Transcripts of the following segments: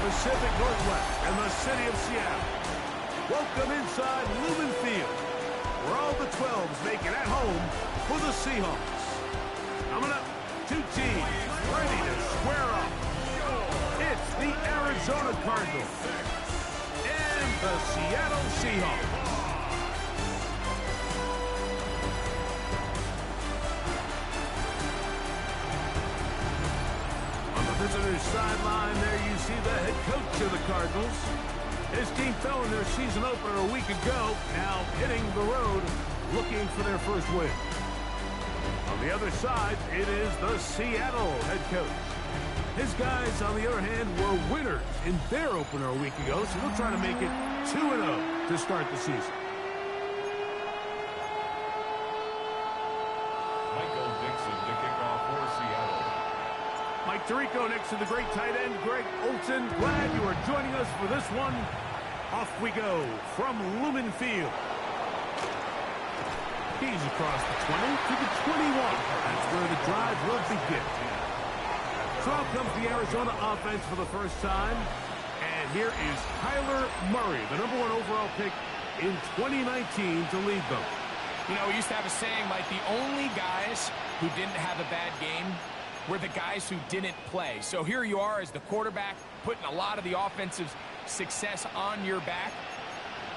Pacific Northwest and the city of Seattle. Welcome inside Lumen Field, where all the 12s make it at home for the Seahawks. Coming up, two teams ready to square up. It's the Arizona Cardinals and the Seattle Seahawks. On the visitor's sideline, there you see the head coach of the Cardinals. His team fell in their season opener a week ago, now hitting the road, looking for their first win. On the other side, it is the Seattle head coach. His guys, on the other hand, were winners in their opener a week ago, so they'll try to make it 2-0 to start the season. Michael Dixon to kick off for Seattle. Mike Tirico next to the great tight end, Greg Olsen. Glad you are joining us for this one. Off we go from Lumen Field. He's across the 20 to the 21. That's where the drive will begin. So out comes the Arizona offense for the first time. And here is Kyler Murray, the #1 overall pick in 2019 to lead them. You know, we used to have a saying, Mike, the only guys who didn't have a bad game were the guys who didn't play. So here you are as the quarterback, putting a lot of the offensive success on your back,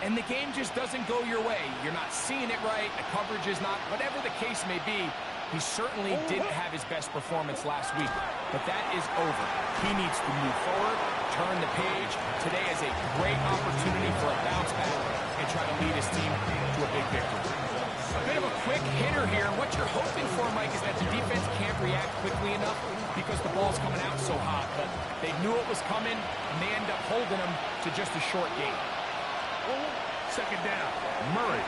and the game just doesn't go your way. You're not seeing it right, the coverage is not, whatever the case may be. He certainly didn't have his best performance last week, but that is over. He needs to move forward, turn the page. Today is a great opportunity for a bounce back and try to lead his team to a big victory. A bit of a quick hitter here. What you're hoping for, Mike, is that the defense can't react quickly enough because the ball's coming out so hot. But they knew it was coming, and they end up holding them to just a short game. Second down, Murray.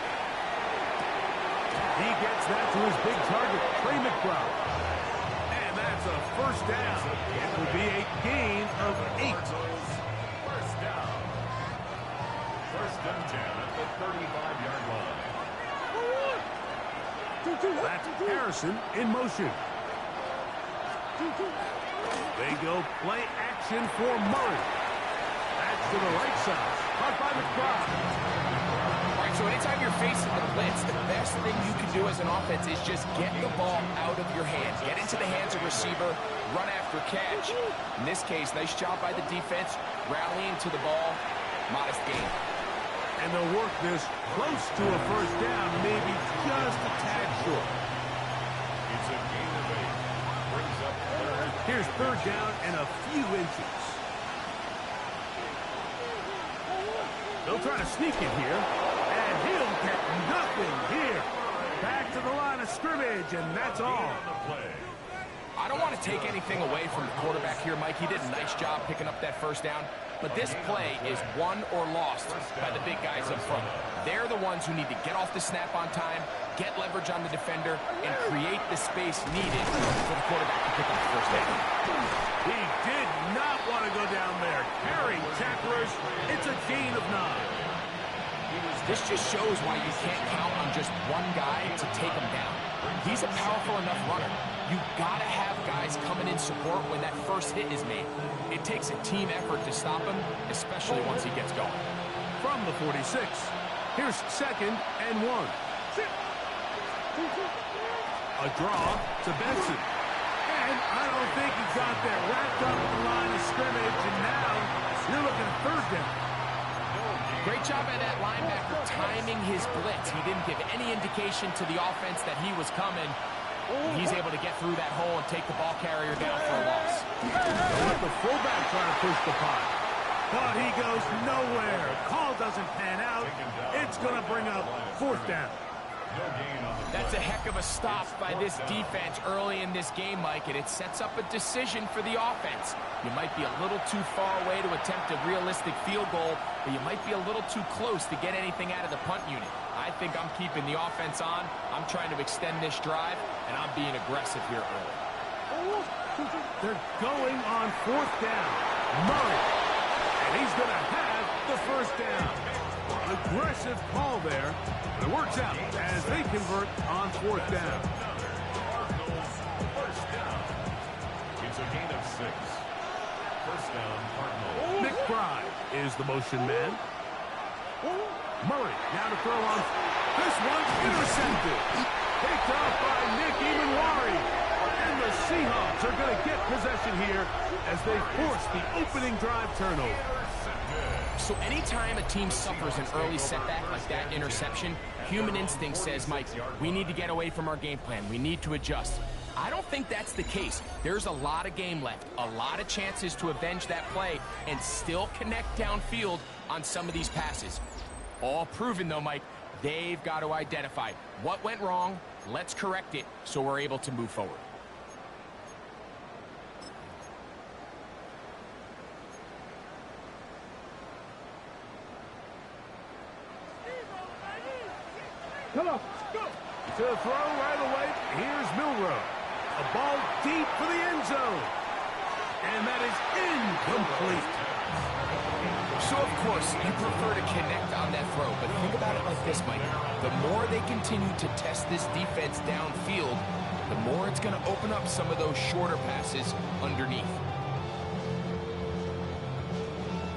He gets that to his big target, Trey McBride. And that's a first down. It will be a gain of 8. First down. First and 10 at the 35-yard line. That's Harrison in motion. They go play action for Murray. That's to the right side. Caught by McBride. All right, so anytime you're facing the blitz, the best thing you can do as an offense is just get the ball out of your hands. Get into the hands of receiver, run after catch. In this case, nice job by the defense, rallying to the ball. Modest gain. And they'll work this close to a first down, maybe just a tad short. It's a gain of 8. Brings up third. Here's third down and a few inches. They'll try to sneak it here, and he'll get nothing here. Back to the line of scrimmage, and that's all. I don't want to take anything away from the quarterback here, Mike. He did a nice job picking up that first down. But this play is won or lost by the big guys up front. They're the ones who need to get off the snap on time, get leverage on the defender, and create the space needed for the quarterback to pick up the first down. He did not want to go down there. Carrying tacklers, it's a gain of 9. This just shows why you can't count on just one guy to take him down. He's a powerful enough runner. You've got to have guys coming in support when that first hit is made. It takes a team effort to stop him, especially once he gets going. From the 46, here's second and 1. A draw to Benson. And I don't think he got that wrapped up in the line of scrimmage, and now you're looking at third down. Great job by that linebacker timing his blitz. He didn't give any indication to the offense that he was coming. He's able to get through that hole and take the ball carrier down for a loss. The fullback trying to push the punt. But he goes nowhere. Call doesn't pan out. It's going to bring up fourth down. That's a heck of a stop by this defense early in this game, Mike, and it sets up a decision for the offense. You might be a little too far away to attempt a realistic field goal, but you might be a little too close to get anything out of the punt unit. I think I'm keeping the offense on. I'm trying to extend this drive, and I'm being aggressive here early. They're going on fourth down. Murray. And he's going to have the first down. Aggressive call there. But it works out as they convert on fourth down. First down. It's a gain of 6. First down, Cardinals. is the motion man. Murray now to throw on. This one's intercepted. Picked off by Nick Emanwari. And the Seahawks are going to get possession here as they force the opening drive turnover. So anytime a team suffers an early setback like that interception, human instinct says, Mike, we need to get away from our game plan. We need to adjust. I don't think that's the case. There's a lot of game left, a lot of chances to avenge that play and still connect downfield on some of these passes. All proven, though, Mike, they've got to identify what went wrong, let's correct it so we're able to move forward. Come on, go. To throw right away, here's Milroe. A ball deep for the end zone. And that is incomplete. So, of course, you prefer to connect on that throw, but think about it like this, Mike. The more they continue to test this defense downfield, the more it's going to open up some of those shorter passes underneath.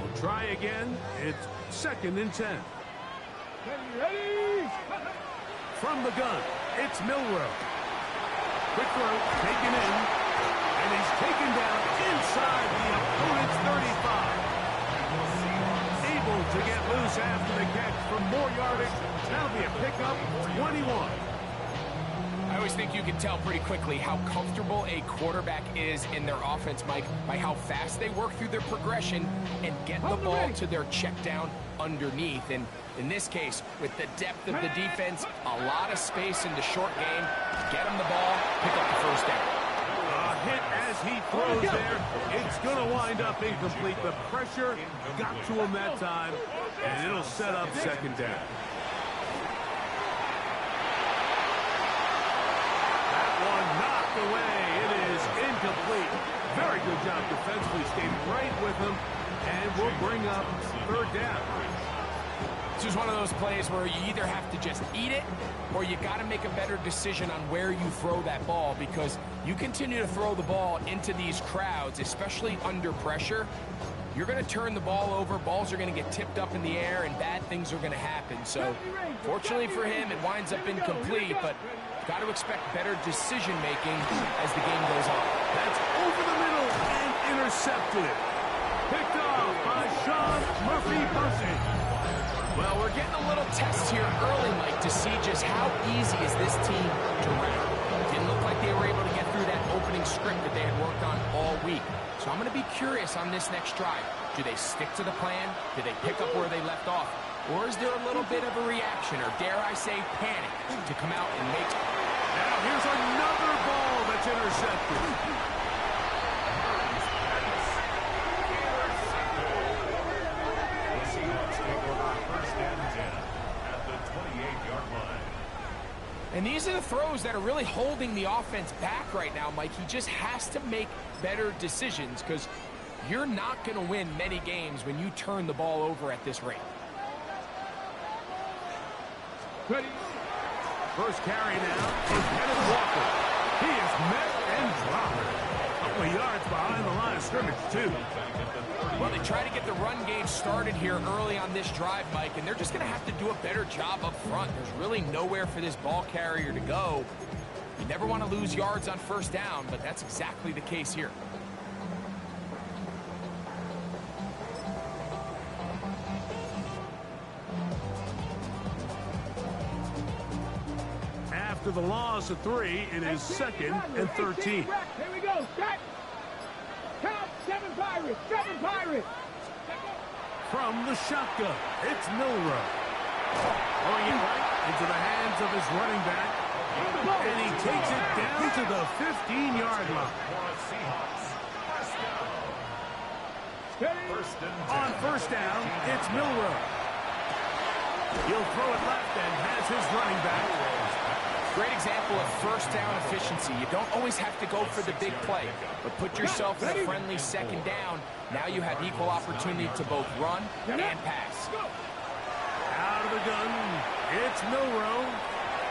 We'll try again. It's 2nd and 10. Ready? From the gun, it's Milroe. Quick throw, taken in, and he's taken down inside the opponent's 35. Able to get loose after the catch for more yardage. That'll be a pickup, 21. I always think you can tell pretty quickly how comfortable a quarterback is in their offense, Mike, by how fast they work through their progression and get the ball to their check down underneath. And in this case, with the depth of the defense, a lot of space in the short game, get him the ball, pick up the first down. A hit as he throws there. It's going to wind up incomplete. The pressure got to him that time, and it'll set up 2nd down. That one knocked away. It is incomplete. Very good job defensively. Stayed right with him, and we'll bring up 3rd down. This is one of those plays where you either have to just eat it or you got to make a better decision on where you throw that ball, because you continue to throw the ball into these crowds, especially under pressure, you're going to turn the ball over, balls are going to get tipped up in the air, and bad things are going to happen. So, fortunately for him, it winds up incomplete, but got to expect better decision-making as the game goes on. That's over the middle and intercepted. Picked off by Sean Murphy-Bunting. Well, we're getting a little test here early, Mike, to see just how easy is this team to wrap. Didn't look like they were able to get through that opening script that they had worked on all week. So I'm going to be curious on this next drive. Do they stick to the plan? Do they pick up where they left off? Or is there a little bit of a reaction, or dare I say panic, to come out and make... Now here's another ball that's intercepted. And these are the throws that are really holding the offense back right now, Mike. He just has to make better decisions, because you're not going to win many games when you turn the ball over at this rate. Ready? First carry now for Kenneth Walker. He is met and dropped. A couple of yards behind the line of scrimmage, too. Well, they try to get the run game started here early on this drive, Mike, and they're just going to have to do a better job up front. There's really nowhere for this ball carrier to go. You never want to lose yards on 1st down, but that's exactly the case here. After the loss of 3, it is 2nd and 13. Here we go. Set. Count. 7 Pirates. 7 Pirates. From the shotgun, it's Milroe. Throwing it right into the hands of his running back. And he takes it down to the 15-yard line. On 1st down, it's Milroe. He'll throw it left and has his running back. Great example of 1st down efficiency. You don't always have to go for the big play, but put yourself in a friendly 2nd down. Now you have equal opportunity to both run and pass. Out of the gun, it's Milroe.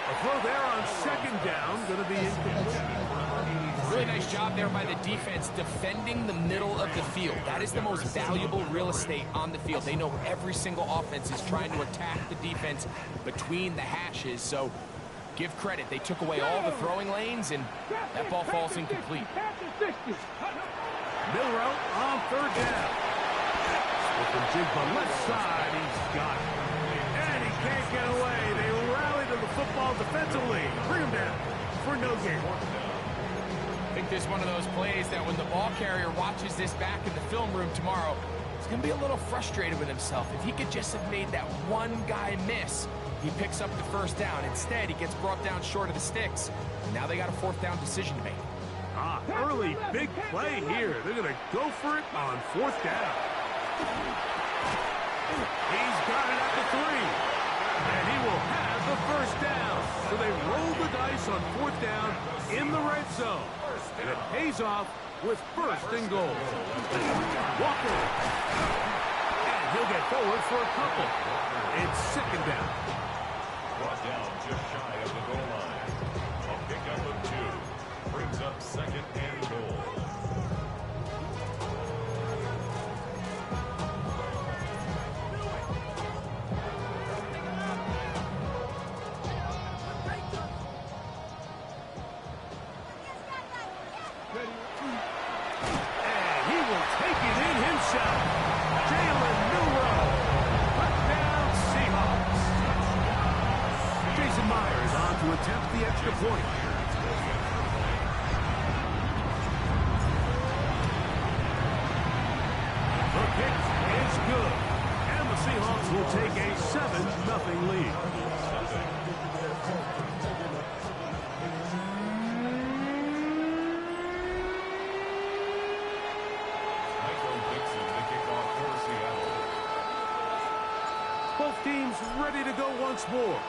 A throw there on 2nd down, going to be incomplete. Really nice job there by the defense defending the middle of the field. That is the most valuable real estate on the field. They know every single offense is trying to attack the defense between the hashes. So give credit. They took away all the throwing lanes, and that ball falls incomplete. Milrow on third down. From Jigba left side, he's got it. And he can't get away. They rally to the football defensively. Bring him down for no gain. I think this is one of those plays that when the ball carrier watches this back in the film room tomorrow, he's going to be a little frustrated with himself. If he could just have made that one guy miss, he picks up the first down. Instead, he gets brought down short of the sticks. Now they got a fourth down decision to make. Early big play here. They're going to go for it on fourth down. He's got it at the 3. And he will have the first down. So they roll the dice on fourth down in the red zone. And it pays off with first and goal. Walker. And he'll get forward for a couple. It's second down. Brought down just shy of the goal line. A pickup of 2. Brings up second and goal. And he will take it in himself. Jalen Milrow. Touchdown Seahawks. Jason Myers on to attempt the extra point. The kick is good. And the Seahawks will take a 7-0 lead. Both teams ready to go once more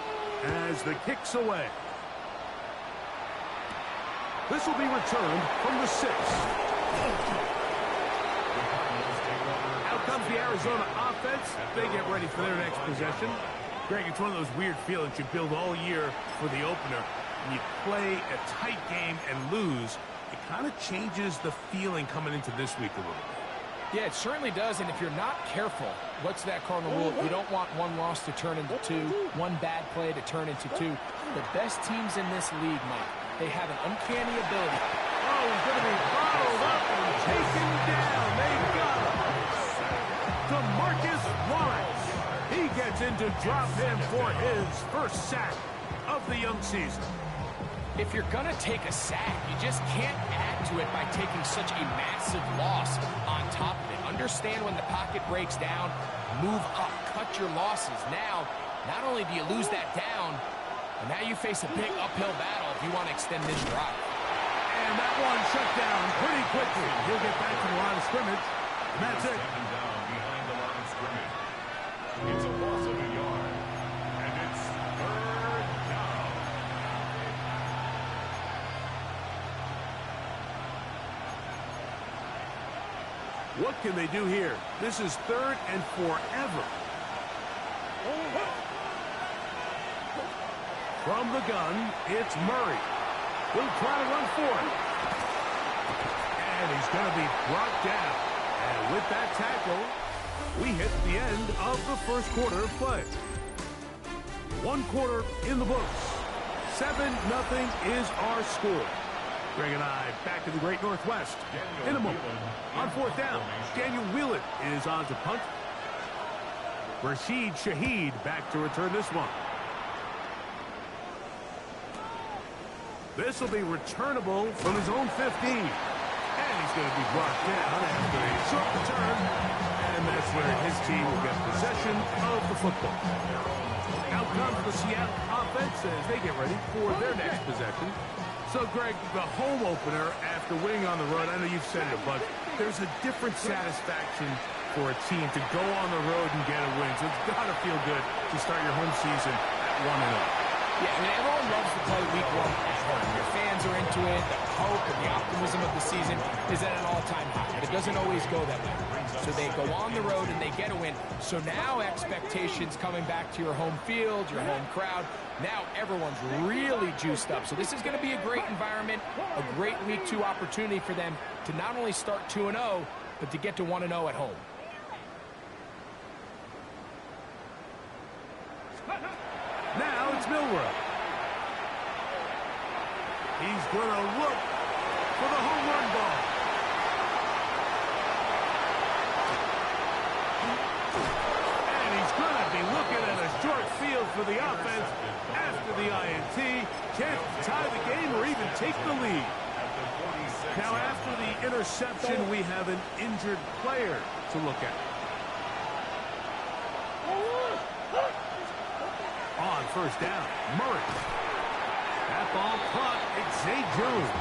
as the kick's away. This will be returned from the 6. Out comes the Arizona offense. They get ready for their next possession. Greg, it's one of those weird feelings you build all year for the opener. When you play a tight game and lose, it kind of changes the feeling coming into this week a little bit. Yeah, it certainly does, and if you're not careful, what's that cardinal rule? You don't want one loss to turn into 2, one bad play to turn into 2. The best teams in this league, Mike, they have an uncanny ability. Oh, he's going to be bottled up and taken down. They got him. DeMarcus Lawrence. He gets in to drop him for his first sack of the young season. If you're going to take a sack, you just can't add to it by taking such a massive loss on top of it. Understand when the pocket breaks down, move up, cut your losses. Now, not only do you lose that down, but now you face a big uphill battle if you want to extend this drive. And that one shut down pretty quickly. He'll get back to the line of scrimmage, and that's it. Down behind the line of scrimmage. It's a loss of a yard. And it's third down. What can they do here? This is third and forever. From the gun, it's Murray. He'll try to run for it. And he's going to be brought down. And with that tackle, we hit the end of the first quarter of play. 1 quarter in the books. 7-0 is our score. Greg and I back to the great Northwest in a moment. On fourth down, Daniel Wheelan is on to punt. Rashid Shaheed back to return this one. This will be returnable from his own 15. And he's going to be brought down after a short return. And that's where his team will get possession of the football. Out comes the Seattle offense as they get ready for their next possession. So, Greg, the home opener after winning on the road, I know you've said it a bunch, there's a different satisfaction for a team to go on the road and get a win. So it's got to feel good to start your home season at 1-0. Yeah, I mean, everyone loves to play week one at home. Your fans are into it. The hope and the optimism of the season is at an all-time high, but it doesn't always go that way. So they go on the road and they get a win. So now expectations coming back to your home field, your home crowd. Now everyone's really juiced up. So this is going to be a great environment, a great week 2 opportunity for them to not only start 2-0, but to get to 1-0 at home. Now it's Milroe. He's going to look for the home run ball. And he's going to be looking at a short field for the offense after the INT. Chance to tie the game or even take the lead. Now after the interception, we have an injured player to look at. On first down, Murray. That ball caught Zay Jones.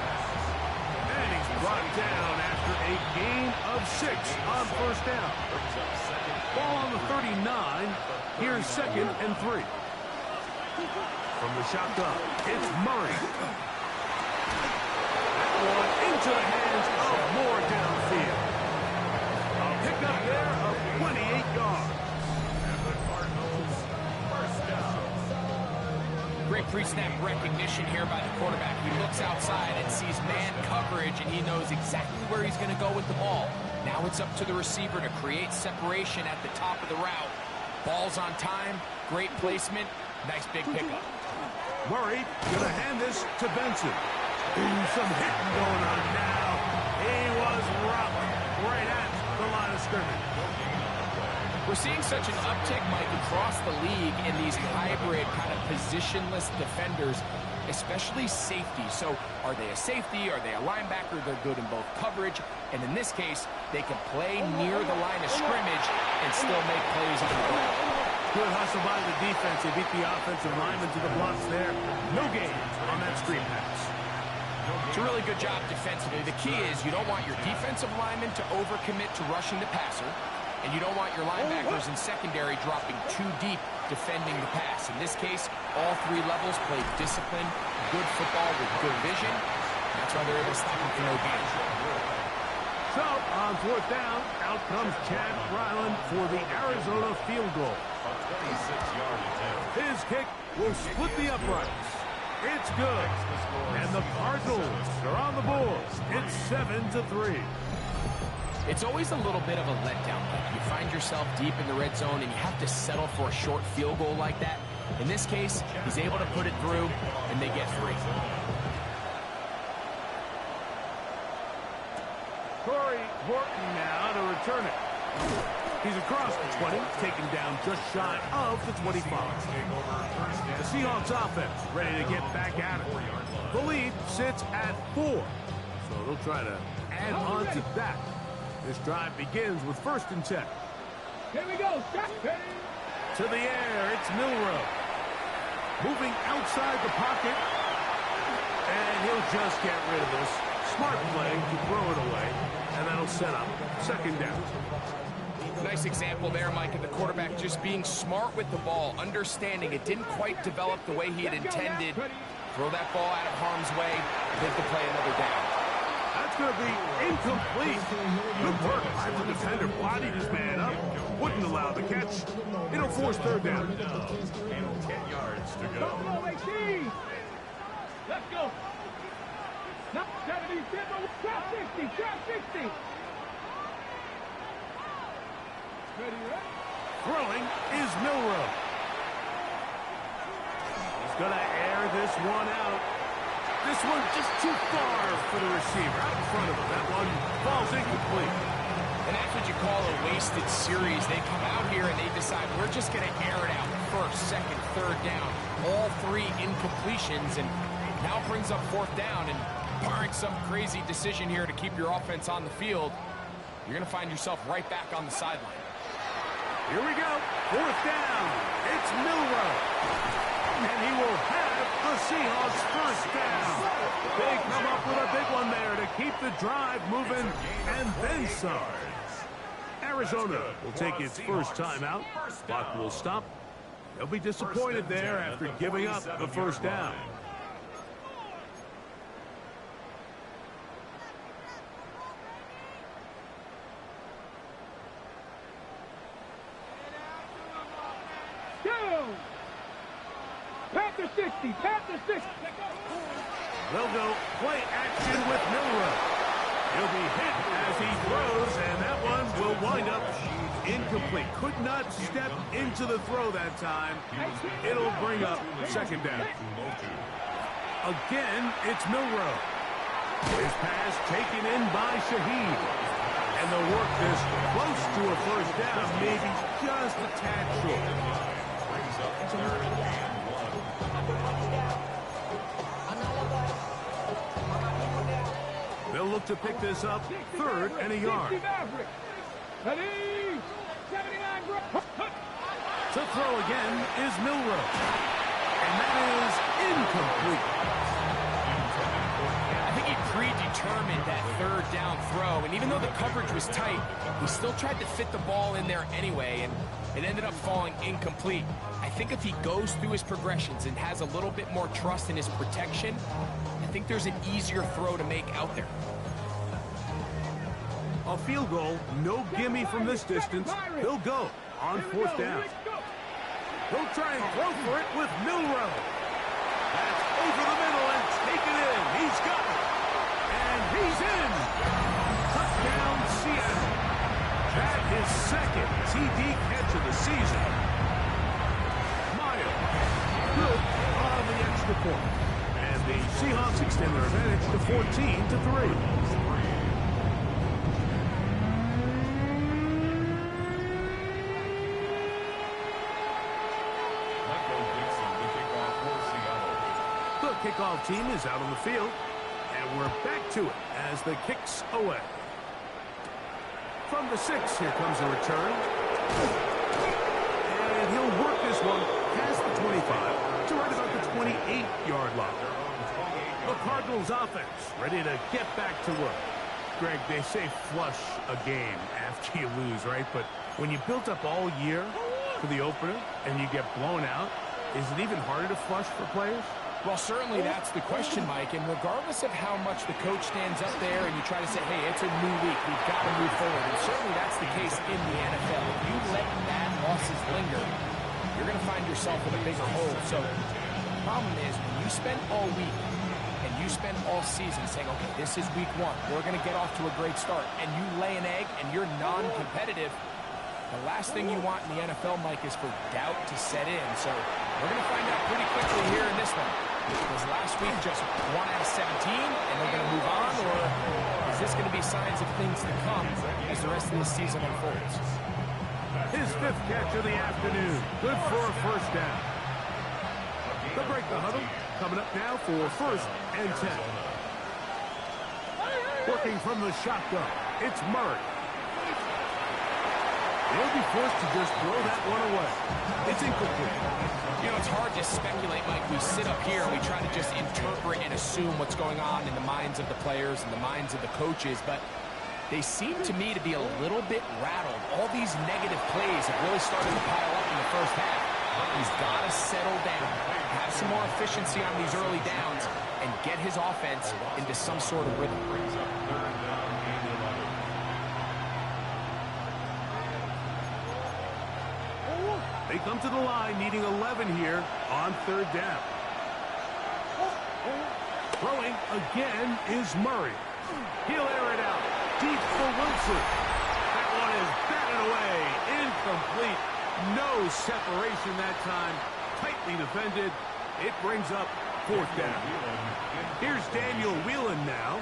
And he's brought down after a gain of 6 on first down. Ball on the 39. Here's 2nd and 3. From the shotgun, it's Murray. That one into the hands of Moore downfield. A pickup there of 28 yards. Great pre-snap recognition here by the quarterback. He looks outside and sees man coverage, and he knows exactly where he's going to go with the ball. Now it's up to the receiver to create separation at the top of the route. Ball's on time, great placement, nice big pickup. Murray going to hand this to Benson. Ooh, some hitting going on now. He was rocked right at the line of scrimmage. We're seeing such an uptick, Mike, across the league in these hybrid kind of positionless defenders, especially safety. So are they a safety? Are they a linebacker? They're good in both coverage. And in this case, they can play near the line of scrimmage and still make plays on the ground. Good hustle by the defense. They beat the offensive lineman to the blocks there. No gain on that screen pass. It's a really good job defensively. The key is you don't want your defensive lineman to overcommit to rushing the passer. And you don't want your linebackers in secondary dropping too deep defending the pass. In this case, all 3 levels played disciplined, good football with good vision. That's why they're able to stop him for no gain. So, on fourth down, out comes Chad Ryland for the Arizona field goal. A 26-yard attempt. His kick will split the uprights. It's good. And the Cardinals are on the board. It's 7-3. It's always a little bit of a letdown. You find yourself deep in the red zone and you have to settle for a short field goal like that. In this case, he's able to put it through, and they get 3. Corey Horton now to return it. He's across the 20, taken down just shy of the 25. The Seahawks offense ready to get back at it. The lead sits at 4, so they'll try to add on to that. This drive begins with 1st and 10. Here we go. To the air, it's Milroe. Moving outside the pocket. And he'll just get rid of this. Smart play to throw it away. And that'll set up 2nd down. Nice example there, Mike, of the quarterback just being smart with the ball, understanding it didn't quite develop the way he had intended. Throw that ball out of harm's way, live to play another down. That's going to be incomplete. Good work by the defender. Bodied his man up. Wouldn't allow the catch. It'll force 3rd down. And 10 yards to go. Let's go. Not 70, trap 60, trap 60. Ready, right? Throwing is Milroe. He's going to air this one out. This one just too far for the receiver. Out in front of him. That one falls incomplete. And that's what you call a wasted series. They come out here and they decide we're just going to air it out. 1st, 2nd, 3rd down. All 3 incompletions, and now brings up 4th down. And barring some crazy decision here to keep your offense on the field, you're going to find yourself right back on the sideline. Here we go. 4th down. It's Milroe. And he will have the Seahawks 1st down. They come up with a big one there to keep the drive moving and then some. Arizona will take its first timeout. Clock will stop They'll be disappointed there after giving up the first down. Down. Panther 60. Panther 60. They'll go play action with Milroe. He'll be hit as he throws, and that one will wind up incomplete. Could not step into the throw that time. It'll bring up second down. Again, it's Milroe. His pass taken in by Shaheed. And they'll work this close to a first down, maybe just a tad short. Brings up third and 1. They'll look to pick this up third and a yard. Ready? 79. To throw again is Milroe. And that is incomplete. I think he predetermined that third down throw, and even though the coverage was tight, he still tried to fit the ball in there anyway, and it ended up falling incomplete. I think if he goes through his progressions and has a little bit more trust in his protection, I think there's an easier throw to make out there. A field goal, no gimme from this distance. He'll go on fourth down. He'll try and throw for it with Milroe. That's over the middle and taken in. He's got it. And he's in. Touchdown, Seattle. That is second TD catch of the season. Meyer, good on the extra point. And the Seahawks extend their advantage to 14-3. Kickoff team is out on the field, and we're back to it as the kicks away. From the 6, here comes a return. And he'll work this one past the 25 to right about the 28-yard line. The Cardinals offense ready to get back to work. Greg, they say flush a game after you lose, right? But when you built up all year for the opener and you get blown out, is it even harder to flush for players? Well, certainly that's the question, Mike, and regardless of how much the coach stands up there and you try to say, hey, it's a new week, we've got to move forward, and certainly that's the case in the NFL. If you let bad losses linger, you're going to find yourself in a bigger hole. So the problem is when you spend all week and you spend all season saying, okay, this is week 1, we're going to get off to a great start, and you lay an egg and you're non-competitive, the last thing you want in the NFL, Mike, is for doubt to set in. So we're going to find out pretty quickly here in this one. Was last week just 1 out of 17 and they're going to move on, or is this going to be signs of things to come as the rest of this season unfolds? His 5th catch of the afternoon. Good for a first down. They'll break the huddle. Coming up now for 1st and 10. Working from the shotgun, it's Murray. They'll be forced to just throw that one away. It's incomplete. You know, it's hard to speculate, Mike. We sit up here and we try to just interpret and assume what's going on in the minds of the players and the minds of the coaches, but they seem to me to be a little bit rattled. All these negative plays have really started to pile up in the first half. He's got to settle down, have some more efficiency on these early downs, and get his offense into some sort of rhythm. They come to the line needing 11 here on 3rd down. Throwing again is Murray. He'll air it out deep for Wilson. That one is batted away. Incomplete. No separation that time. Tightly defended. It brings up 4th down. Here's Daniel Whelan now.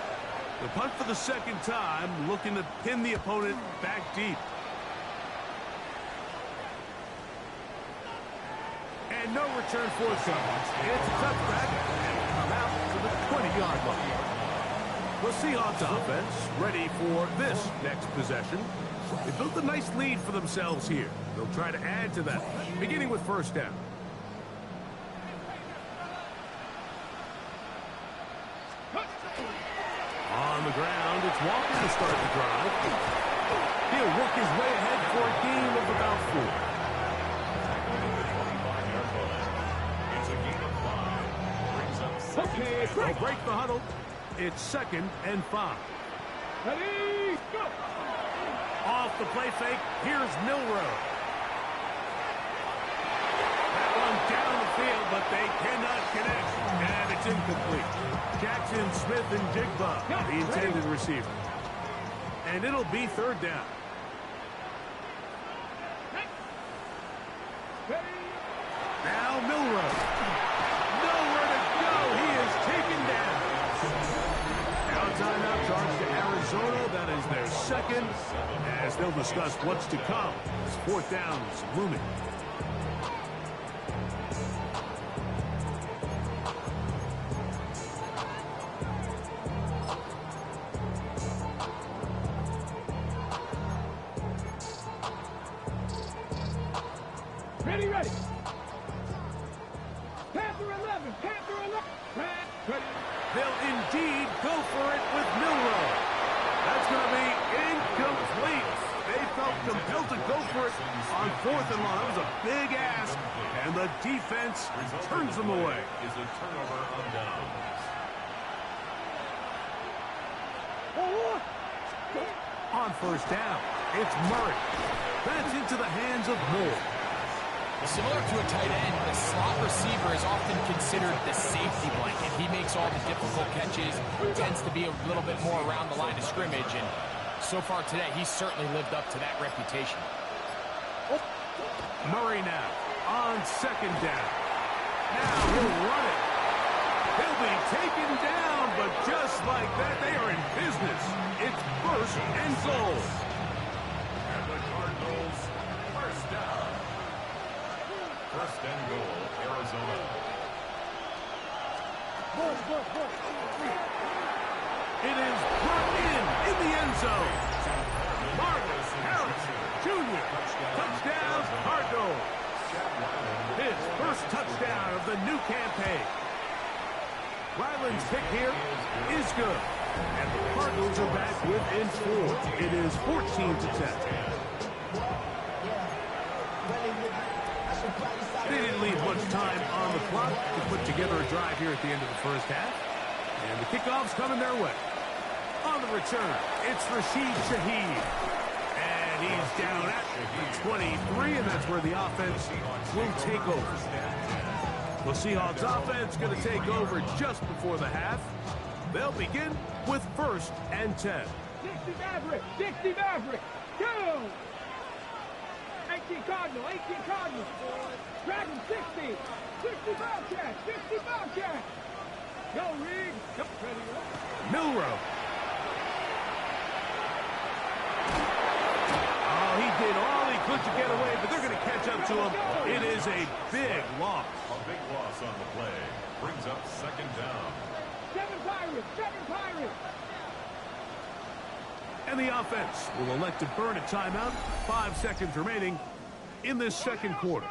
The punt for the 2nd time, looking to pin the opponent back deep. And no return forthcoming. It's a touchback, and will come out to the 20-yard line. The Seahawks offense ready for this next possession. They built a nice lead for themselves here. They'll try to add to that, beginning with 1st down. On the ground, it's Walker to start the drive. He'll work his way ahead for a gain of about 4. Okay, They'll break the huddle. It's 2nd and 5. ready, go. Off the play fake, here's Milrow. That one down the field, but they cannot connect. And it's incomplete. Jackson, Smith, and Jigba, the intended receiver. And it'll be 3rd down. Now Milrow. Nowhere to go. He is taken down. Now timeout charge to Arizona. That is their 2nd. As they'll discuss what's to come. It's 4th downs looming. Ready, ready. Panther 11, Panther 11. Ready. They'll indeed go for it with Milrow. That's going to be incomplete. They felt compelled to go for it on 4th and long. That was a big ask, and the defense turns them away. Is a turnover on downs. On 1st down, it's Murray. That's into the hands of Moore. Similar to a tight end, the slot receiver is often considered the safety blanket. He makes all the difficult catches, tends to be a little bit more around the line of scrimmage, and so far today, he's certainly lived up to that reputation. Murray now on 2nd down. Now he'll run it. He'll be taken down, but just like that, they are in business. It's 1st and goal. And the Cardinals, 1st down. 1st and goal, Arizona. It is brought in the end zone. Marcus Harris Jr. Touchdown, Cardinals. His 1st touchdown of the new campaign. Ryland's pick here is good. And the Cardinals are back within 4. It is 14-10. They didn't leave much time on the clock to put together a drive here at the end of the 1st half. And the kickoff's coming their way. On the return, it's Rashid Shaheed. And he's down at the 23, and that's where the offense will take over. The Seahawks offense going to take over just before the half. They'll begin with 1st and 10. 60 Maverick, 60 Maverick. Go! 18 Cardinal, 18 Cardinal. Dragon 60. 60 Bobcat, 60 Bobcat. Go, Reed. Go. Ready, go. Milrow. Oh, he did all he could to get away, but they're going to catch up to him. It is a big loss. A big loss on the play. Brings up 2nd down. 7 Pirates, 7 Pirates. And the offense will elect to burn a timeout. 5 seconds remaining in this 2nd quarter.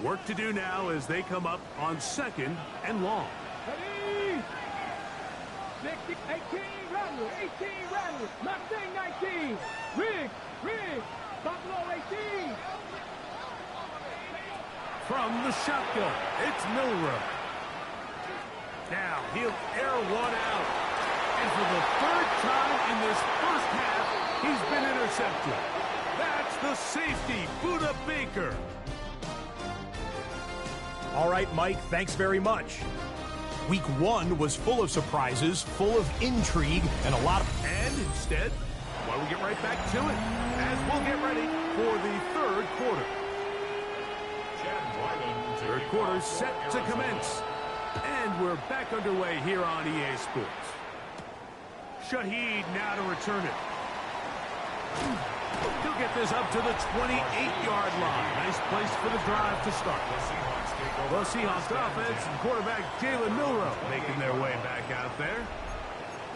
Work to do now as they come up on 2nd and long. Ready. 60, 18 Rattler, 18 Rattler. Mustang 19. Riggs, Riggs. Buffalo 18. From the shotgun, it's Milrow. Now he'll air one out. And for the 3rd time in this 1st half, he's been intercepted. That's the safety, Buda Baker. All right, Mike, thanks very much. Week 1 was full of surprises, full of intrigue, and a lot of... And instead, why don't we get right back to it, as we'll get ready for the 3rd quarter. 3rd quarter set to commence. And we're back underway here on EA Sports. Shaheed now to return it. He'll get this up to the 28-yard line. Nice place for the drive to start. The Seahawks offense and quarterback Jalen Milrow making their way back out there.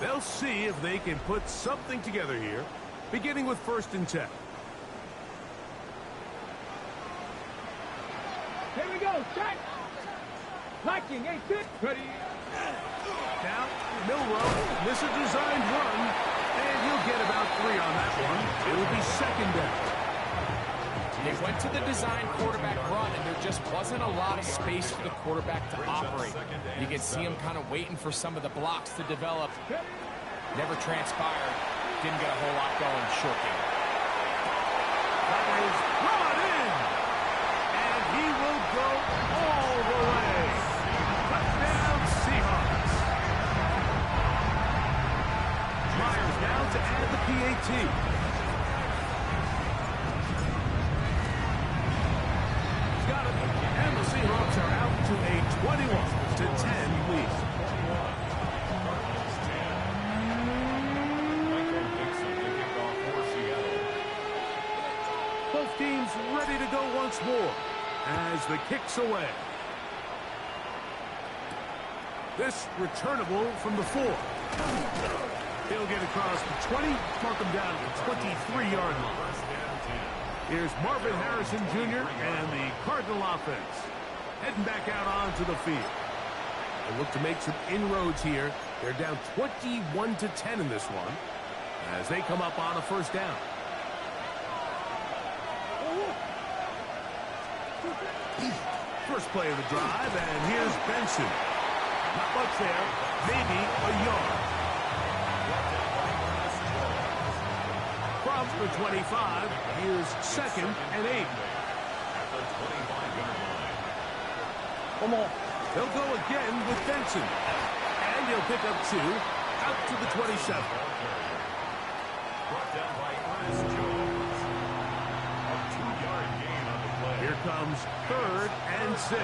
They'll see if they can put something together here, beginning with 1st and 10. Here we go, set. Viking, 18. Ready. Now, Milrow, this is a designed run. he'll get about 3 on that one. It'll be second down. They went to the design quarterback run, and there just wasn't a lot of space for the quarterback to operate. You can see him kind of waiting for some of the blocks to develop. Never transpired. Didn't get a whole lot going. Short game. That is brought in. And he will go all the way. Touchdown, Seahawks. Myers down to add the PAT. Got it. And the Seahawks are out to a 21-10 lead. Both teams ready to go once more as the kick's away. This returnable from the 4. He'll get across the 20, mark him down at the 23-yard line. Here's Marvin Harrison Jr. and the Cardinal offense heading back out onto the field. They look to make some inroads here. They're down 21-10 in this one as they come up on a first down. First play of the drive, and here's Benson. Not much there, maybe a yard. From the 25, here's second and 8. Come on. They'll go again with Benson. And he'll pick up 2 out to the 27. Brought down by Ernest Jones. A 2-yard gain on the play. Here comes 3rd and 6.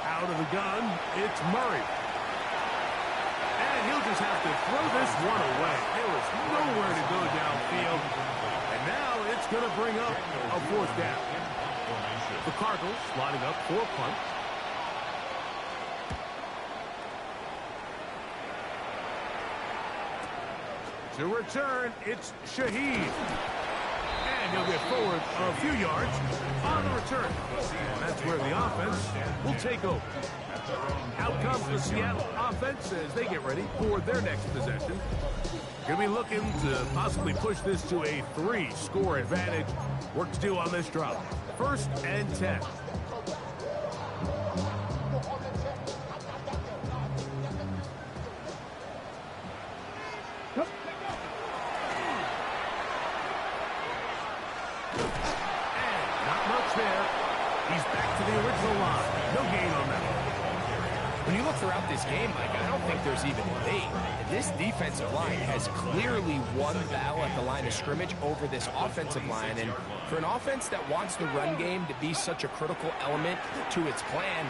Out of the gun, it's Murray. And he'll just have to throw this one away. There was nowhere to go downfield. And now it's going to bring up a 4th down. The Cardinals lining up for a punt. To return, it's Shaheed. And he'll get forward a few yards on the return. And that's where the offense will take over. Out comes the Seattle offense as they get ready for their next possession. Going to be looking to possibly push this to a 3-score advantage. Work to do on this drive. 1st and 10. He's back to the original line. No gain on that. When you look throughout this game, Mike, I don't think there's even a debate. This defensive line has clearly won the battle at the line of scrimmage over this offensive line. And for an offense that wants the run game to be such a critical element to its plan,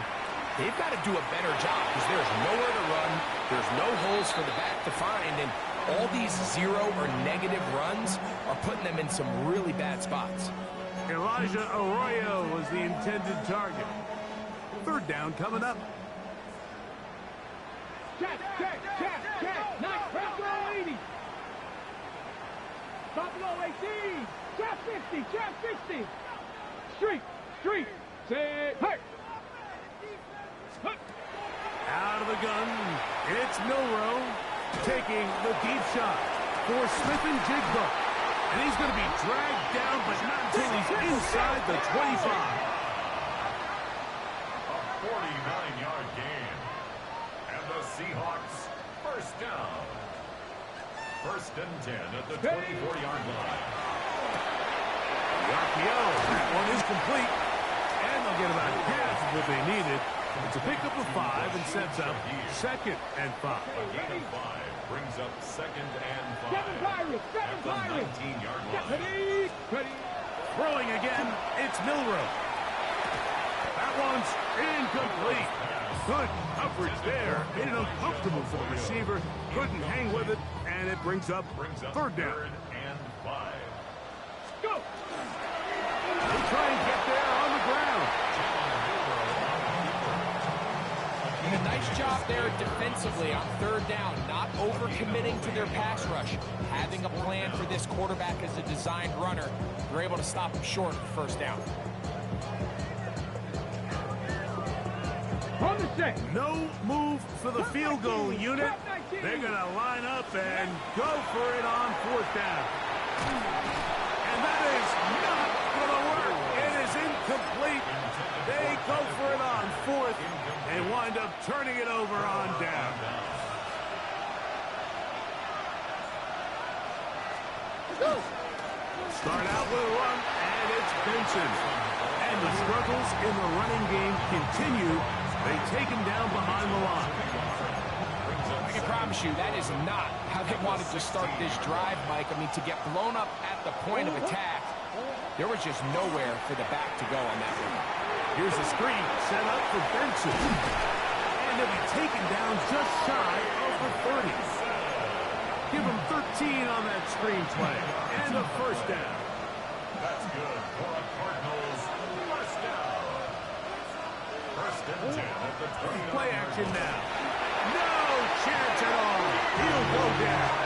they've got to do a better job because there's nowhere to run. There's no holes for the back to find. And all these 0 or negative runs are putting them in some really bad spots. Elijah Arroyo was the intended target. 3rd down coming up. Check. Nice press roll 80. Top low 18. Check 50. Street. Say, hey. Out of the gun, it's Milroe taking the deep shot for Smith and Jigba. And he's going to be dragged down, but not until he's inside the 25. A 49-yard gain. And the Seahawks, first down. 1st and 10 at the 24-yard line. The RPO, that one is complete. And they'll get about half of what they needed. It's a pickup of 5 and sets up 2nd and 5. A gain of 5 brings up 2nd and 5. Seven Pirates. 19-yard line. Ready. Throwing again, it's Milroe. That one's incomplete. Good coverage there. Made it uncomfortable for the receiver. Couldn't hang with it, and it brings up 3rd down. 3rd and 5. Go. They try and get there on the ground. And a nice job there defensively on 3rd down, not overcommitting to their pass rush. Having a plan for this quarterback as a designed runner, they're able to stop him short of 1st down. On the set. No move for the field goal unit. They're going to line up and go for it on 4th down. And that is not going to work. It is incomplete. They go for it on 4th. They wind up turning it over on down. Start out with a run, and it's Benson. And the struggles in the running game continue. They take him down behind the line. I can promise you that is not how they wanted to start this drive, Mike. I mean, to get blown up at the point of attack, there was just nowhere for the back to go on that one. Here's a screen set up for Benson. And he'll be taken down just shy of the 30. Give him 13 on that screen play. And a 1st down. That's good for a Cardinals first down. 1st and 10 at the 20. Play action now. No chance at all. He'll go down.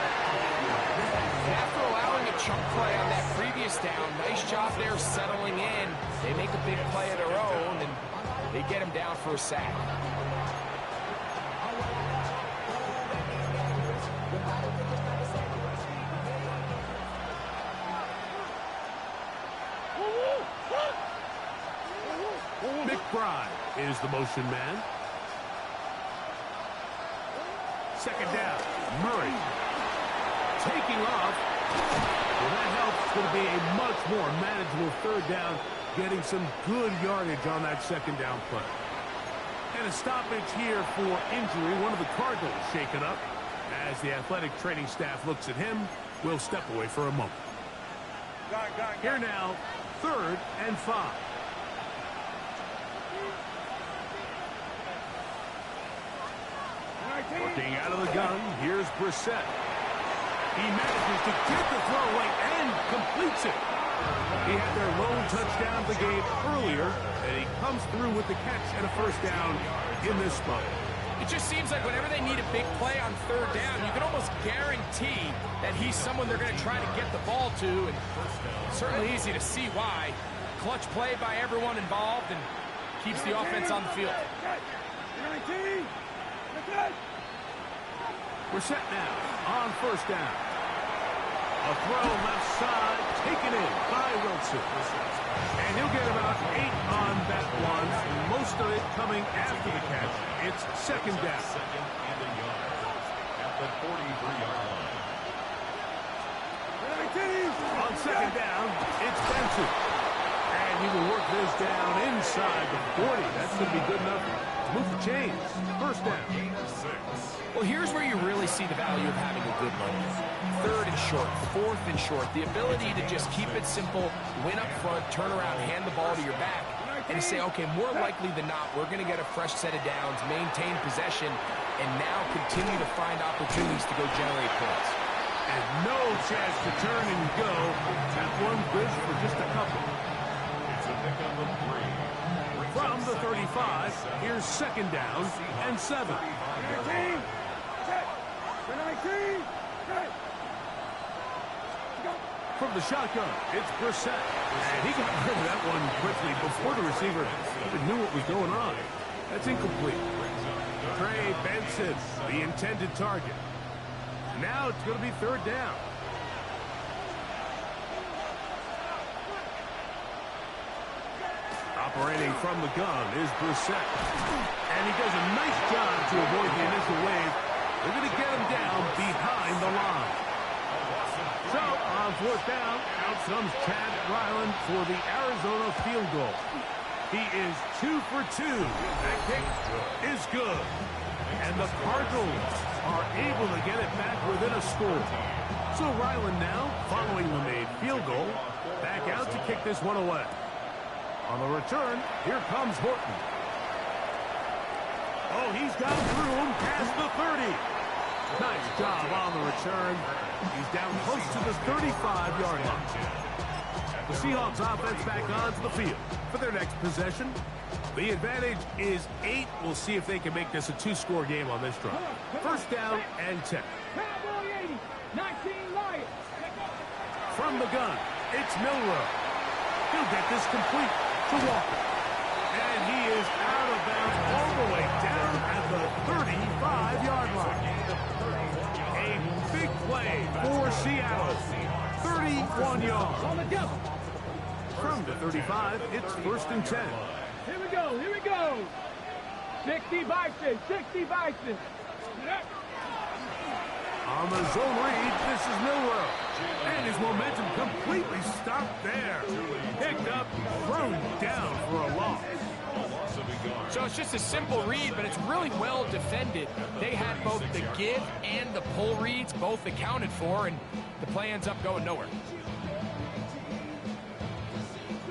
After allowing a chunk play on that previous down, nice job there settling in. They make a big play of their own, and they get him down for a sack. McBride is the motion man. 2nd down. Murray taking off. Well, that helps. It's going to be a much more manageable 3rd down, getting some good yardage on that 2nd down play. And a stoppage here for injury. One of the Cardinals shaken up. As the athletic training staff looks at him, we'll step away for a moment. Here now, 3rd and 5. Working out of the gun, here's Brissett. He manages to get the throw away and completes it. He had their lone touchdown of the game earlier, and he comes through with the catch and a 1st down in this spot. It just seems like whenever they need a big play on 3rd down, you can almost guarantee that he's someone they're going to try to get the ball to, and certainly easy to see why. Clutch play by everyone involved and keeps the offense on the field. We're set now on 1st down. A throw left side, taken in by Wilson. And he'll get about 8 on that one. Most of it coming after the catch. It's 2nd down. And a yard at the 43-yard line. On 2nd down, it's Benson. And he will work this down inside the 40. That's going to be good enough to move the chains. 1st down. Well, here's where you really see the value of having a good line. 3rd and short, 4th and short. The ability to just keep it simple, win up front, turn around, hand the ball to your back, and to say, okay, more likely than not, we're going to get a fresh set of downs, maintain possession, and now continue to find opportunities to go generate points. And no chance to turn and go. That one good for just a couple. It's a pickup of 3. From the 35, here's 2nd down and 7. From the shotgun, it's Brissett. And he got rid of that one quickly before the receiver even knew what was going on. That's incomplete. Trey Benson, the intended target. Now it's going to be 3rd down. Operating from the gun is Brissett. And he does a nice job to avoid the initial wave. They're going to get him down behind the line. So, on 4th down, out comes Chad Ryland for the Arizona field goal. He is 2 for 2. That kick is good. And the Cardinals are able to get it back within a score. So Ryland now, following the made field goal, back out to kick this one away. On the return, here comes Horton. Oh, he's got room past the 30. Nice job on the return. He's down close to the 35-yard line. The Seahawks offense back onto the field for their next possession. The advantage is 8. We'll see if they can make this a 2-score game on this drive. 1st down and 10. Cowboy 80, 19 Lions. From the gun, it's Milroe. He'll get this complete to Walker. And he is out of bounds all the way play for Seattle. 31 yards. On the double. From the 35, it's 1st and 10. Here we go. Here we go. 60 Bison. 60 Bison. On the zone read, this is Milrow. And his momentum completely stopped there. Picked up, thrown down for a loss. So it's just a simple read, but it's really well defended. They had both the give and the pull reads both accounted for, and the play ends up going nowhere.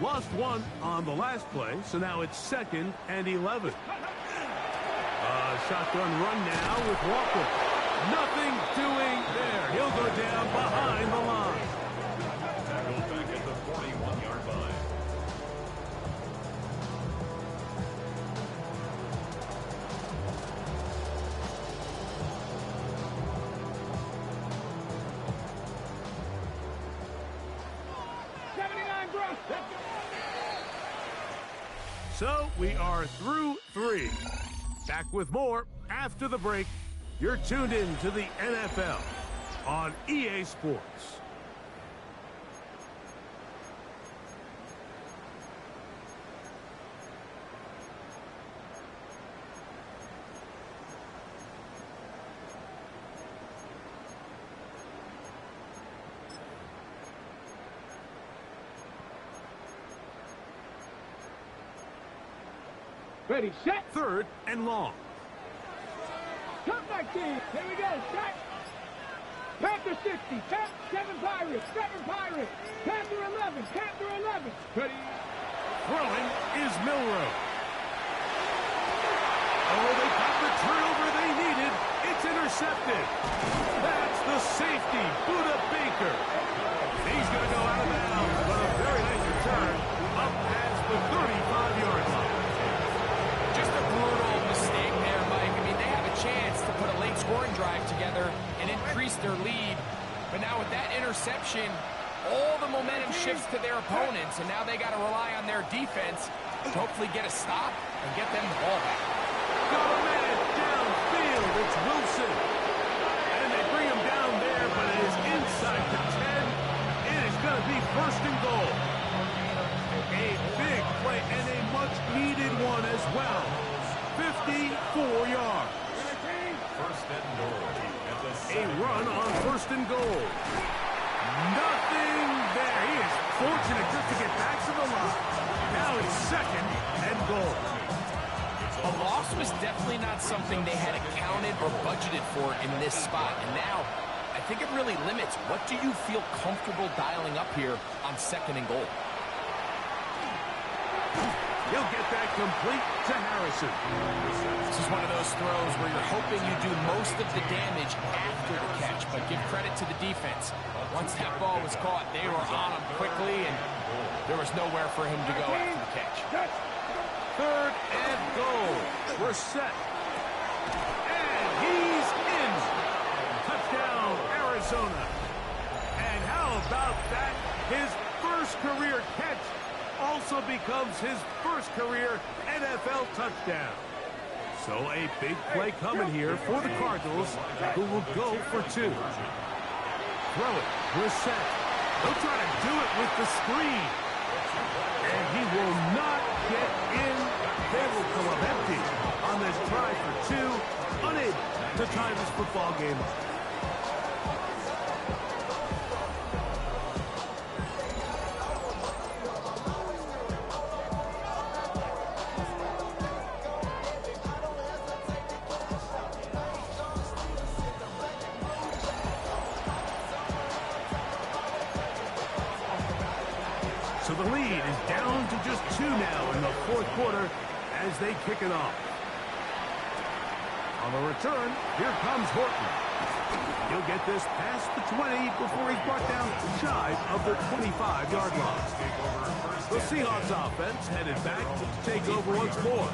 Lost one on the last play, so now it's 2nd and 11. Shotgun run now with Walker. Nothing doing there. He'll go down behind the line. Tackled back at the 41-yard line. So we are through 3. Back with more after the break. You're tuned in to the NFL on EA Sports. Ready, set. 3rd and long. Comeback team. Here we go. Set. Panther 60. 7 Pirates. 7 Pirates. Panther 11. Panther 11. Ready. Throwing is Milrow. Oh, they got the turnover they needed. It's intercepted. That's the safety, Buda Baker. He's going to go out of bounds, but a very nice return up past the 35-yard line. Just a brutal mistake there, Mike. I mean, they have a chance to put a late scoring drive together and increase their lead. But now with that interception, all the momentum shifts to their opponents, and now they got to rely on their defense to hopefully get a stop and get them the ball back. Got a man downfield. It's Wilson. And they bring him down there, but it is inside the 10. It is going to be 1st and goal. A big play and a much-needed one as well. 54 yards. 1st and goal. A run on 1st and goal. Nothing there. He is fortunate just to get back to the line. Now it's 2nd and goal. A loss was definitely not something they had accounted or budgeted for in this spot. And now, I think it really limits. What do you feel comfortable dialing up here on 2nd and goal? He'll get that complete to Harrison. This is one of those throws where you're hoping you do most of the damage after the catch, but give credit to the defense. Once that ball was caught, they were on him quickly, and there was nowhere for him to go after the catch. 3rd and goal. We're set. And he's in. Touchdown, Arizona. And how about that? His first career catch also becomes his first career NFL touchdown. So a big play coming here for the Cardinals, who will go for 2. Throw it. Brissett. They'll try to do it with the screen. And he will not get in. They will come up empty on this try for 2. Unable to tie this football game up. So the lead is down to just 2 now in the 4th quarter as they kick it off. On the return, here comes Horton. He'll get this past the 20 before he's brought down shy of the 25-yard line. The Seahawks offense headed back to take over once more.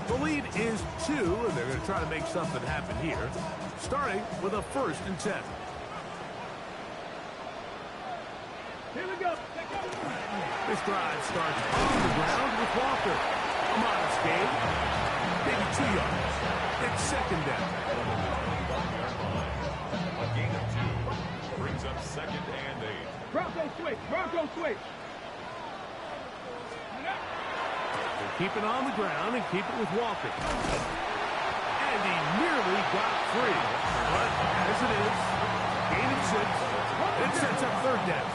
The lead is 2, and they're going to try to make something happen here, starting with a 1st and 10. Here we go. This drive starts on the ground with Walker. A modest gain, maybe 2 yards. It's 2nd down. A gain of 2. Bronco switch. They'll keep it on the ground and keep it with Walker. And he nearly got free. But as it is, gain of 6. It sets up third down.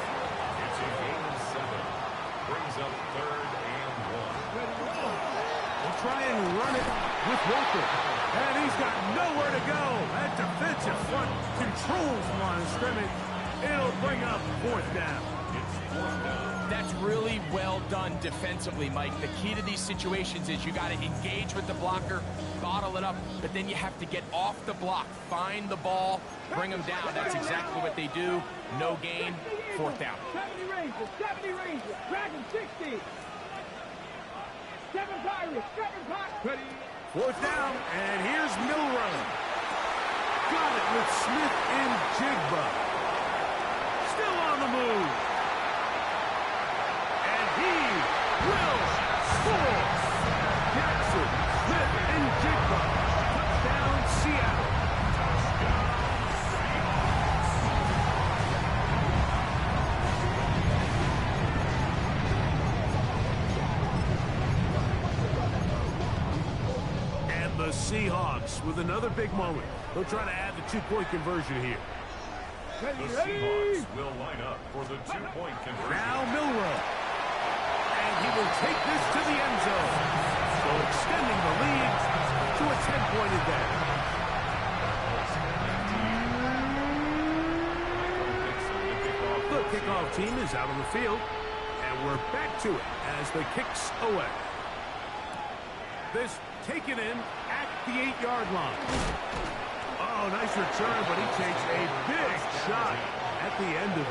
It's a gain of 7. Brings up 3rd and 1. They'll try and run it with Walker. And he's got nowhere to go. That defensive front controls the line of scrimmage. It'll bring up 4th down. It's 4th down. That's really well done defensively, Mike. The key to these situations is you got to engage with the blocker, bottle it up, but then you have to get off the block, find the ball, bring them down. That's exactly what they do. No gain, 4th down. 70 Rangers, Dragon 60. 7 Pirates, 7 Pirates. 4th down, and here's Milrow. Got it with Smith and Jigba. Still on the move. And he will score. Jackson, Smith, and Jigba. Touchdown, Seattle. And the Seahawks with another big moment. They'll try to add the 2-point conversion here. The Seahawks will line up for the 2-point conversion. Now Milrow. And he will take this to the end zone. So extending the lead to a 10-point advantage. The kickoff team is out on the field. And we're back to it as the kicks away. This taken in at the 8-yard line. Oh, nice return, but he takes a big shot at the end of it.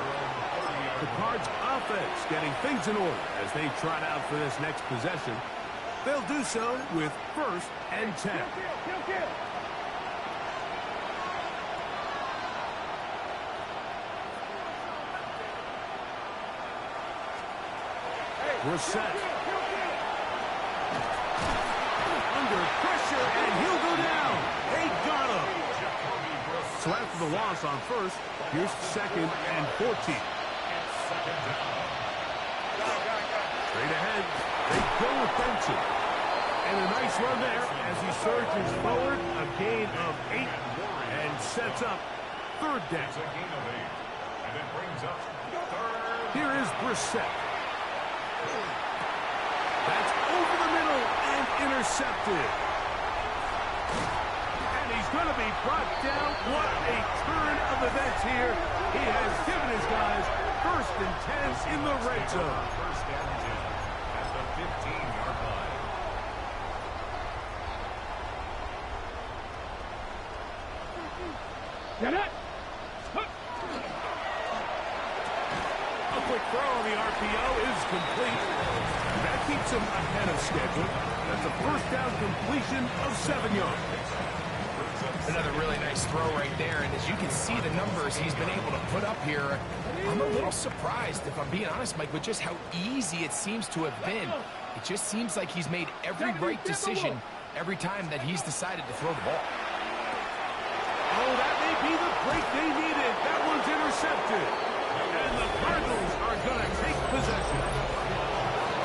The Cards offense getting things in order as they trot out for this next possession. They'll do so with 1st and 10. Brissett. Under pressure, and he'll go down. They got him. So after the loss on 1st, here's 2nd and 14. Straight ahead, they go with Benson. And a nice run there as he surges forward, a gain of 8, and sets up 3rd down. It's a gain of 8. And it brings up 3rd. Here is Brissett. That's over the middle and intercepted. And he's going to be brought down. What a turn of events here. He has given his guys 1st and 10 in the red zone. 1st and 10 at the 15-yard line. Get it. A quick throw on the RPO is complete. That keeps him ahead of schedule. That's a 1st down completion of 7 yards. Another really nice throw right there, and as you can see the numbers he's been able to put up here, I'm a little surprised, if I'm being honest, Mike, with just how easy it seems to have been. It just seems like he's made every right decision every time that he's decided to throw the ball. Oh, that may be the break they needed. That one's intercepted. And the Cardinals are going to take possession.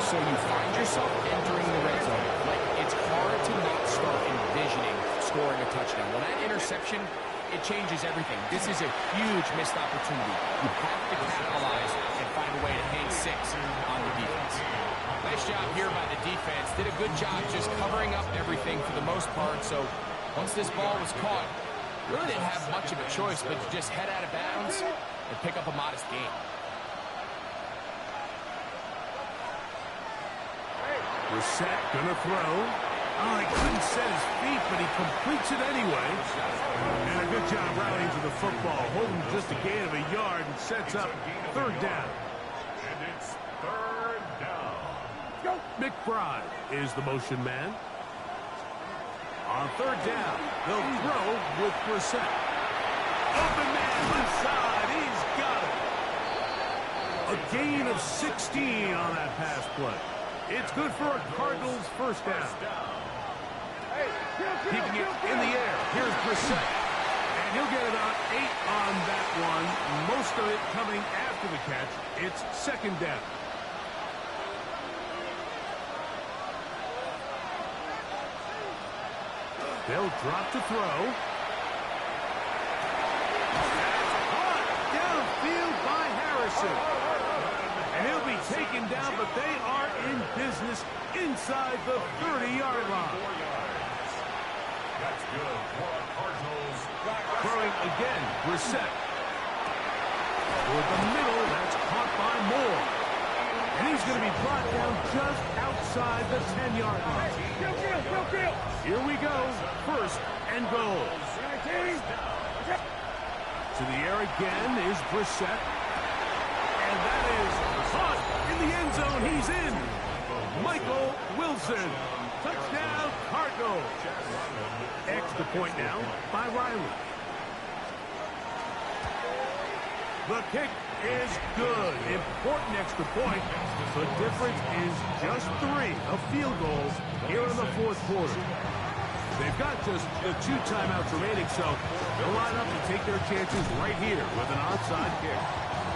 So you find yourself entering the red zone. Like, it's hard to not start envisioning scoring a touchdown. Well, that interception, it changes everything. This is a huge missed opportunity. You have to capitalize and find a way to hang 6 on the defense. Nice job here by the defense. Did a good job just covering up everything for the most part. So once this ball was caught, really didn't have much of a choice but to just head out of bounds and pick up a modest gain. Brissett gonna throw. Oh, he couldn't set his feet, but he completes it anyway. And a good job routing to the football, holding just a gain of a yard and sets up 3rd down. And it's 3rd down. McBride is the motion man. On 3rd down, they'll throw with Brissett. Open man inside, he's got it. A gain of 16 on that pass play. It's good for a Cardinals 1st down. Keeping it in the air. Here's Brissett. And he'll get about 8 on that one. Most of it coming after the catch. It's second down. They'll drop to throw. That's caught downfield by Harrison. And he'll be taken down, but they are in business inside the 30-yard line. That's good for the Cardinals. Throwing again, Brissett. Toward the middle, that's caught by Moore. And he's going to be brought down just outside the 10-yard line. Here we go, first and goal. To the air again is Brissett. And that is caught in the end zone. He's in. Michael Wilson. Touchdown, Cardinals. Extra point now by Riley. The kick is good. Important extra point. The difference is just 3 of field goals here in the fourth quarter. They've got just the 2 timeouts remaining, so they'll line up and take their chances right here with an onside kick.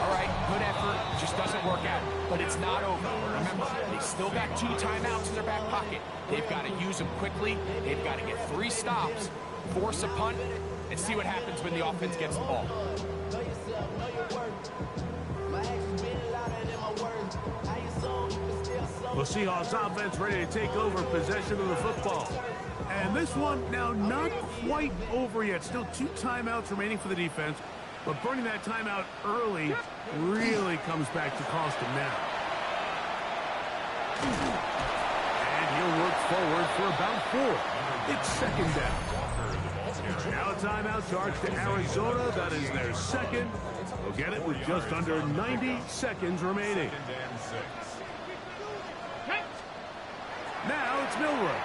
All right, good effort. Just doesn't work out. But it's not over. Remember, they still got 2 timeouts in their back pocket. They've got to use them quickly. They've got to get 3 stops, force a punt, and see what happens when the offense gets the ball. The Seahawks offense ready to take over possession of the football. And this one now not quite over yet. Still 2 timeouts remaining for the defense. But burning that timeout early really comes back to cost him now. And he'll work forward for about 4. It's second down. Now a timeout charge to Arizona. That is their second. They'll get it with just under 90 seconds remaining. Now it's Milroe.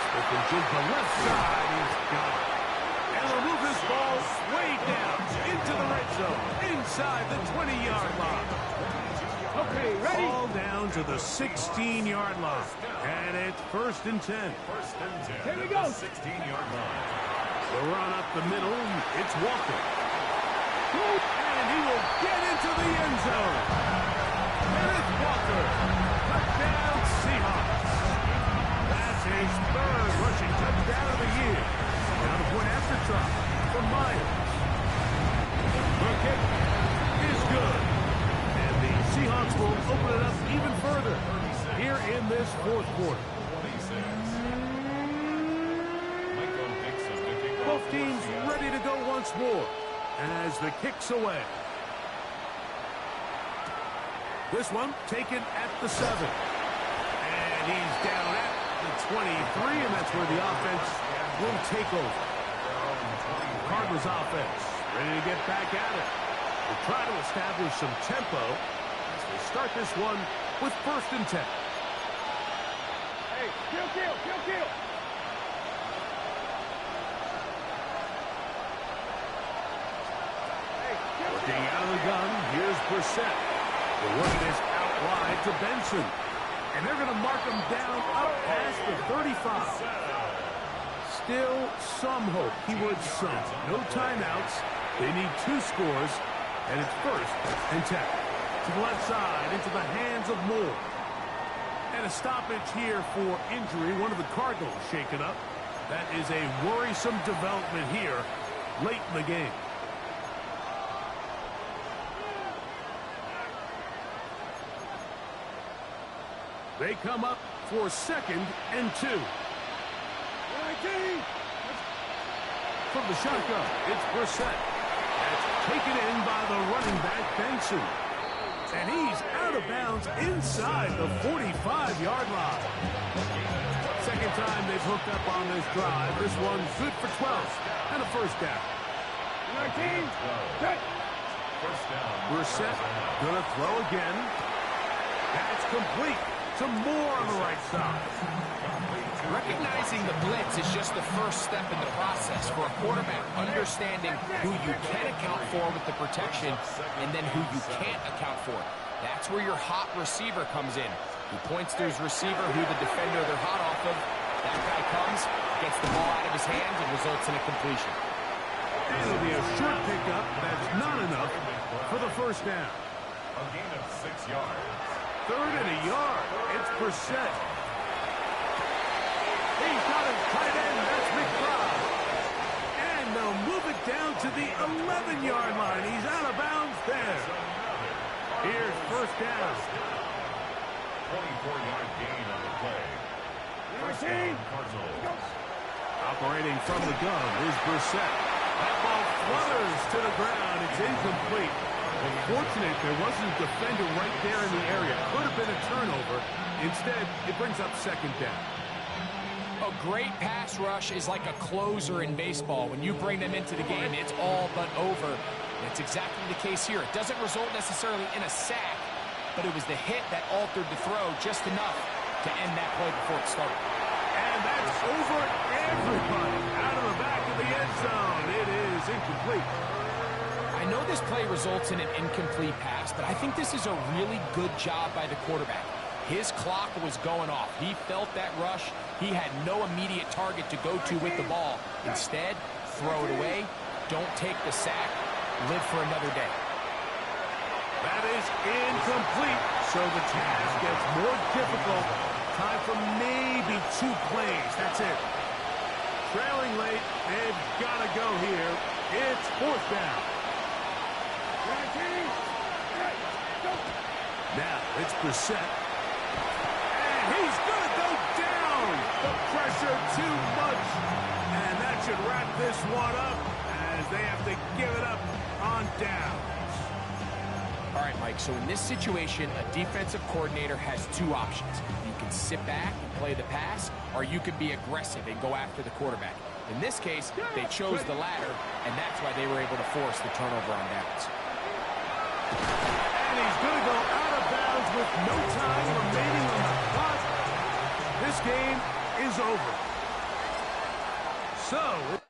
Slipping to the left side. He's got it. And they'll move this ball way down into the red zone, inside the 20-yard line. Okay, ready? Ball down to the 16-yard line. And it's first and 10. First and 10. Here we go. 16-yard line. The run up the middle. It's Walker. And he will get into the end zone. And it's Walker. Touchdown, Seahawks. That's his 3rd rushing touchdown of the year. Now the point after try from Myers. The kick is good. And the Seahawks will open it up even further here in this fourth quarter. Both teams ready to go once more as the kick's away. This one taken at the 7. And he's down at the 23, and that's where the offense will take over. Cardinals offense ready to get back at it. We'll try to establish some tempo as they start this one with first and 10. Hey, kill. Looking out of the gun, here's Brissett. The work is out wide to Benson. And they're going to mark him down up past the 35. Still some hope he would some. No timeouts. They need 2 scores. And it's first and 10. To the left side, into the hands of Moore. And a stoppage here for injury. One of the Cardinals shaken up. That is a worrisome development here late in the game. They come up for second and 2. From the shotgun, it's Brissett. That's taken in by the running back, Benson. And he's out of bounds inside the 45-yard line. Second time they've hooked up on this drive. This one's good for 12 and a first down. 19, set. First down. Brissett gonna throw again. That's complete. Some more on the right side. Recognizing the blitz is just the first step in the process for a quarterback, understanding who you can account for with the protection and then who you can't account for. That's where your hot receiver comes in. He points to his receiver, who the defender they're hot off of, That guy comes, gets the ball out of his hands, and results in a completion. And it'll be a short pickup. That's not enough for the first down. A gain of 6 yards. 3rd and a yard. It's Brissett. He's got his tight end. That's McBride. And they'll move it down to the 11-yard line. He's out of bounds there. Here's first down. 24-yard gain on the play. First down, Cardinals. Operating from the gun is Brissett. That ball flutters to the ground. It's incomplete. Fortunate there wasn't a defender right there in the area. Could have been a turnover. Instead, it brings up second down. A great pass rush is like a closer in baseball. When you bring them into the game, it's all but over. And it's exactly the case here. It doesn't result necessarily in a sack, but it was the hit that altered the throw just enough to end that play before it started. And that's over everybody. Out of the back of the end zone. It is incomplete. I know this play results in an incomplete pass, but I think this is a really good job by the quarterback. His clock was going off. He felt that rush. He had no immediate target to go to with the ball. Instead, throw it away. Don't take the sack. Live for another day. That is incomplete. So the task gets more difficult. Time for maybe 2 plays. That's it. Trailing late. They've got to go here. It's fourth down. Now it's Brissett. And he's going to go down. The pressure too much. And that should wrap this one up as they have to give it up on downs. All right, Mike, so in this situation, a defensive coordinator has 2 options. You can sit back and play the pass, or you can be aggressive and go after the quarterback. In this case, they chose the latter, and that's why they were able to force the turnover on downs. And he's going to go out of bounds with no time remaining on the clock. This game is over. So...